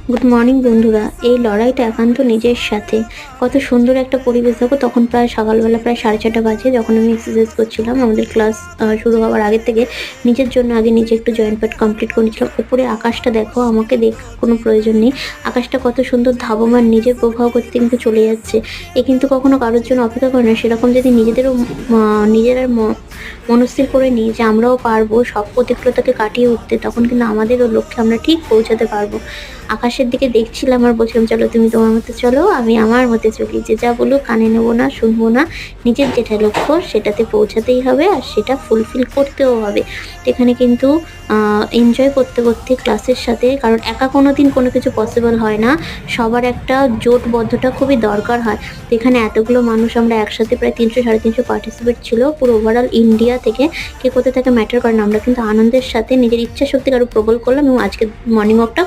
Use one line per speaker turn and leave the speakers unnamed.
Good morning বন্ধুরা। এই লড়াইটা একান্ত নিজের সাথে। কত সুন্দর একটা পরিবেশ দেখো। তখন প্রায় সকালবেলা প্রায় 6:30 বাজে, যখন আমি এক্সারসাইজ করছিলাম। আমাদের ক্লাস শুরু হওয়ার আগে থেকে নিজের জন্য আগে নিজে একটু জয়েন্ট প্যাড কমপ্লিট করে নিচ্ছিলাম। উপরে আকাশটা দেখো, আমাকে দেখার কোনো প্রয়োজন নেই। আকাশটা কত সুন্দর ধাবমান, নিজের প্রবাহ গতিতে কিন্তু চলে যাচ্ছে। এ কিন্তু কখনো কারোর জন্য অপেক্ষা করে না। সেরকম যদি নিজেদেরও নিজেরা মনস্থির করে নিই যে আমরাও পারবো সব প্রতিকূলতাকে কাটিয়ে উঠতে, তখন কিন্তু আমাদেরও লক্ষ্যে আমরা ঠিক পৌঁছাতে পারবো। আকাশের দিকে দেখছিলাম আর বলছিলাম, চলো তুমি তোমার মতো চলো, আমি আমার মতে চলি। যে যা বলুক কানে নেবো না, শুনবো না। নিজের যেটা লক্ষ্য সেটাতে পৌঁছাতেই হবে, আর সেটা ফুলফিল করতেও হবে। এখানে কিন্তু এনজয় করতে করতে ক্লাসের সাথে, কারণ একা কোনো দিন কোনো কিছু পসিবল হয় না। সবার একটা জোটবদ্ধতা খুবই দরকার হয়। তো এখানে এতগুলো মানুষ আমরা একসাথে, প্রায় 300-350 পার্টিসিপেট ছিল পুরো ওভারঅল ইন্ডিয়া থেকে। কে কোথা থেকে ম্যাটার করে না, আমরা কিন্তু আনন্দের সাথে নিজের ইচ্ছা শক্তিকে আরও প্রবল করলাম এবং আজকে মর্নিং ওয়াকটা